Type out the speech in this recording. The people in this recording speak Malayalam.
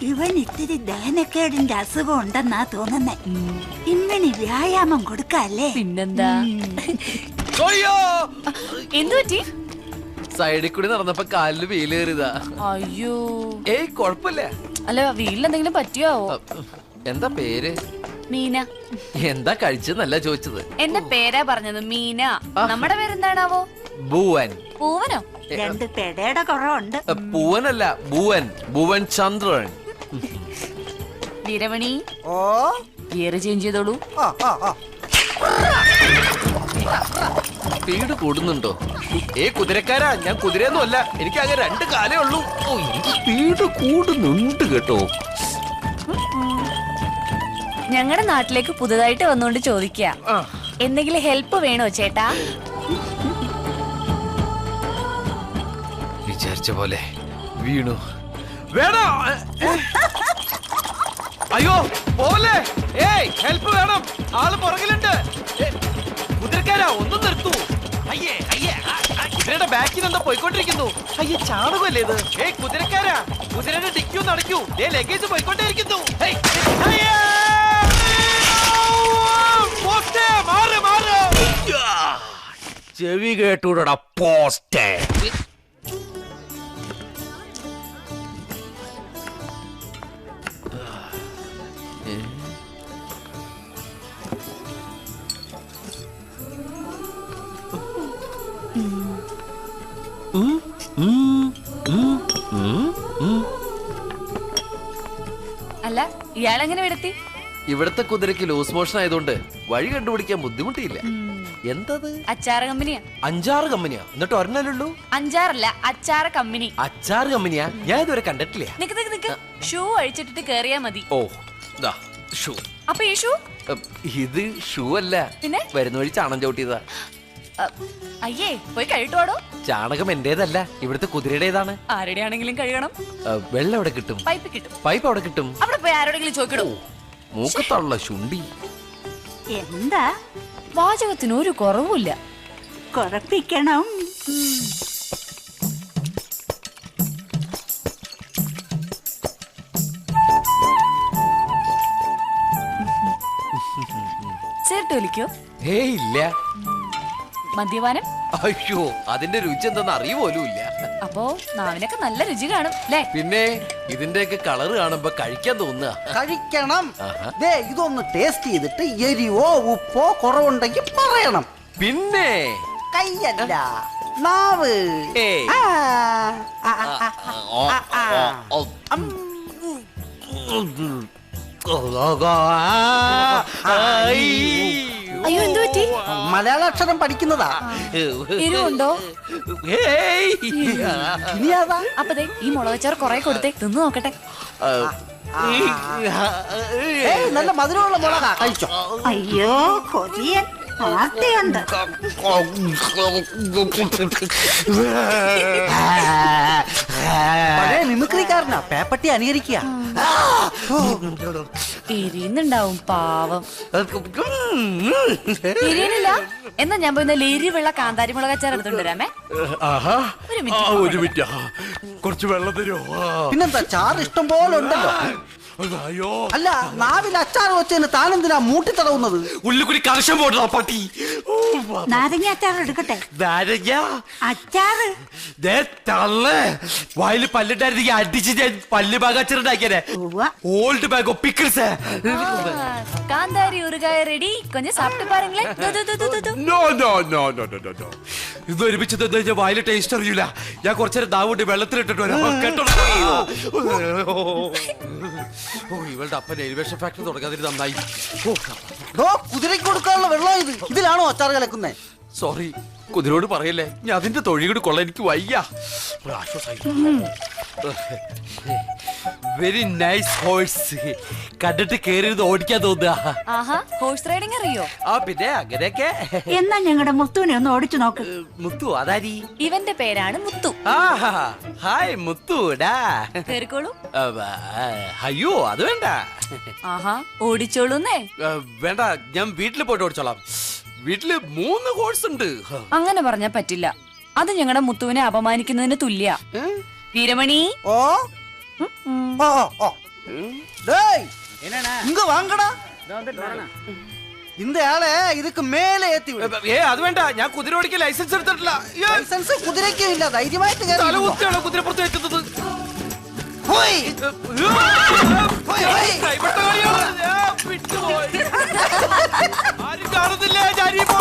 ഇവൻ ഇത്തിരി ദഹനക്കേടിന്റെ അസുഖം ഉണ്ടെന്നാ തോന്നുന്നേ. ഇന്നിനി വ്യായാമം കൊടുക്കല്ലേ? പിന്നെന്താ? എന്തു പറ്റി? സൈഡിൽ കൂടി നടന്നപ്പോ കാലില് വീലേറിയതാ. അയ്യോ. ഏയ് കൊഴപ്പില്ല. അല്ല വീട്ടിലെന്തെങ്കിലും പറ്റിയാവോ? എന്താ പേര്? മീന. എന്താ കഴിച്ചെന്നല്ല ചോദിച്ചത്. എന്റെ പേരാ പറഞ്ഞത്, മീന. നമ്മുടെ പേരെന്താണാവോ? ഭുവൻ. പൂവനോ? രണ്ട് പെടയുടെ കുറവുണ്ട്. പൂവനല്ല, ഭുവൻ. ഭുവൻ ചന്ദ്രൻ. വീരമണി, ഗിയർ ചേഞ്ച് ചെയ്തോളൂ. സ്പീഡ് കൂടുന്നുണ്ടോ? കുതിരക്കാരാ, ഞാൻ കുതിരയൊന്നും അല്ല. എനിക്ക് അങ്ങനെ 2 കാലേ ഉള്ളൂ. സ്പീഡ് കൂടുന്നുണ്ട് കേട്ടോ. ഞങ്ങളുടെ നാട്ടിലേക്ക് പുതുതായിട്ട് വന്നുകൊണ്ട് ചോദിക്ക, എന്തെങ്കിലും ഹെൽപ്പ് വേണോ ചേട്ടാ? വിചാരിച്ച പോലെ വീണു. വേണോ? അയ്യോ പോലെ. ഹെൽപ്പ് വേണം. ആള് പുറകിലുണ്ട്. കുതിരക്കാരാ, ഒന്നും നിർത്തൂ. അയ്യേ അയ്യേ, കുതിരയുടെ ബാക്കിൽ എന്താ പോയിക്കൊണ്ടിരിക്കുന്നു? അയ്യേ, ചാണകമല്ലേ ഇത്? കുതിരക്കാരാ, കുതിരയുടെ ഡിക്യൂ നടക്കൂ. ലഗേജ് പോയിക്കൊണ്ടേയിരിക്കുന്നു. ചെവി കേട്ടൂടാ പോസ്റ്റേ. അല്ല, ഇയാളെങ്ങനെ വിടത്തി? ഇവിടത്തെ കുതിരക്ക് ലൂസ് മോഷൻ ആയതുകൊണ്ട് വഴി കണ്ടുപിടിക്കാൻ ബുദ്ധിമുട്ടിയില്ല. എന്തത്? അച്ചാറ് കമ്പനിയാ. 5-6 കമ്പനിയാ? എന്നിട്ട് ഒരെണ്ണല്ലുള്ളൂ? 5-6 അച്ചാറ് കമ്പനി. അച്ചാറ് കമ്പനിയാ? ഞാൻ ഇതുവരെ കണ്ടിട്ടില്ല. നിക്ക് ഷൂ അഴിച്ചിട്ടിട്ട് കേറിയാ മതി. ഓ ദാ ഷൂ. അപ്പൊ ഈ ഷൂ? ഇത് ഷൂ അല്ല, പിന്നെ വരുന്ന വഴി ചാണം ചവിട്ടിയതാ. അയ്യേ, പോയി കഴിട്ടോടോ. ചാണകം എന്റേതല്ല, ഇവിടുത്തെ കുതിരയുടേതാണ്. ആരുടെ ആണെങ്കിലും കഴുകണം. വെള്ളം എവിടെ കിട്ടും? പൈപ്പ് കിട്ടും. പൈപ്പ് അവിടെ കിട്ടും. അവിടെ പോയി ആരോടെങ്കിലും ചോദിക്കണോ? മൂക്കത്തുള്ള ശുണ്ടി. എന്താ? വാചകത്തിന് ഒരു കുറവുമില്ല. കുറപ്പിക്കണം. ചേർട്ട് വിളിക്കോ? ഇല്ല. മദ്യപാനം? അയ്യോ, അതിന്റെ രുചി എന്തെന്ന് അറിയുപോലും ഇല്ല. അപ്പോ നാവിനൊക്കെ നല്ല രുചി കാണും അല്ലേ? പിന്നെ ഇതിന്റെയൊക്കെ കളറ് കാണുമ്പോ കഴിക്കാൻ തോന്നുക. കഴിക്കണം. ഇതൊന്ന് ടേസ്റ്റ് ചെയ്തിട്ട് എരിവോ ഉപ്പോ കുറവുണ്ടെങ്കിൽ പറയണം. പിന്നെ കയ്യല്ല, നാവ്. അയ്യോ, എന്തു പറ്റി? മലയാള അക്ഷരം പഠിക്കുന്നതാ. എരിവുണ്ടോ? ഇനിയാതാ? അപ്പൊ ദേ ഈ മുളകച്ചാർ കൊറേ കൊടുത്തേ, തിന്നു നോക്കട്ടെ. നല്ല മധുരമുള്ള മുളകാ, കഴിച്ചോ. അയ്യോ കൊതിയൻ, ആർത്തിയുണ്ട്. പഴയ മിമിക്രിക്കാരനാ, പേപ്പട്ടി അനുകരിക്കുക. എരിയുന്നുണ്ടാവും പാവം. എരിയണില്ല? എന്നാ ഞാൻ പോയി എരിവുള്ള കാന്താരി മുളകച്ചാർ എടുത്തോണ്ട് വരാമേ. ഒരു മിനിറ്റ്, കുറച്ച് വെള്ളം തരുമോ? പിന്നെന്താ, ചാറ് ഇഷ്ടം പോലെ ഉണ്ടല്ലോ. അല്ല, നാവിൽ അച്ചാർ വെച്ചതിന് താനെന്തിനാ മൂട്ടി തടവുന്നത്? ഉള്ളിക്കുടി കർഷം പോട്ടാ പട്ടി. നാരങ്ങ അച്ചാർ എടുക്കട്ടെ? നാരങ്ങ അച്ചാറ് വായില് പല്ലുണ്ടായിരുന്നെങ്കിൽ അടിച്ച് ഞാൻ പല്ല് ബാഗാച്ചാറുണ്ടാക്കിയേ. Old ബാഗോ pickles. കാന്താരി ഊറുകായ റെഡി. കൊഞ്ചം സാപ്പിട്ട് പാരുങ്ങളെ. ഇത് ഒരുമിച്ച് തന്നെ വായില് ടേസ്റ്റ് അറിയില്ല. ഞാൻ കുറച്ചേരം ദാവുണ്ട് വെള്ളത്തിലിട്ടിട്ട് വരാം കേട്ടോ. ഇവളുടെ അപ്പൻ എലിവേഷൻ ഫാക്ടറി തുടങ്ങാതിരി നന്നായി. കുതിരയ്ക്ക് കൊടുക്കാനുള്ള വെള്ളം ഇത്. ഇതിലാണോ അച്ചാർ കലക്കുന്നേ? സോറി, കുതിരോട് പറയല്ലേ, ഞാൻ അതിന്റെ തൊഴി കൂടി കൊള്ള എനിക്ക് വയ്യ. Very nice horse. കണ്ടിട്ട് കേറിയത് ഓടിക്കാൻ തോന്നുക. ഹോഴ്സ് റൈഡിംഗ് അറിയോ? പിന്നെ അങ്ങനെയൊക്കെ. എന്നാ ഞങ്ങളുടെ മുത്തുവിനെ ഒന്ന് ഓടിച്ചു നോക്ക്. മുത്തു അതാരി? ഇവന്റെ പേരാണ് മുത്തു. ഹായ് മുത്തുടാ. കേറിക്കോളൂ. അയ്യോ അത് വേണ്ട. ഓടിച്ചോളൂന്നേ. വേണ്ട, ഞാൻ വീട്ടിൽ പോയിട്ട് ഓടിച്ചോളാം. വീട്ടില് 3 കോഴ്സ് ഉണ്ട്. അങ്ങനെ പറഞ്ഞാ പറ്റില്ല. അത് ഞങ്ങളുടെ മുത്തുവിനെ അപമാനിക്കുന്നതിന് തുല്യ. വീരമണി, டேய் இங்க வாங்கடா இந்த ஆளை இதுக்கு மேலே ஏத்தி விடு. അത് വേണ്ട, ഞാൻ കുതിര ഓടിക്കാൻ ലൈസൻസ് എടുത്തിട്ടില്ല. ലൈസൻസ് കുതിരയ്ക്കും ഇല്ല, ധൈര്യമായിട്ട് കയറി ഇരുന്നോ. തലകുത്തിയാണോ കുതിരപ്പുറത്ത് വെച്ചത്? ഹോയ്. ഹോയ്, ഹോയ്. കൈവിട്ട കളിയാണ്. വിട്ടുപോയി. ആരും കാണുന്നില്ല, ചാരി പോ.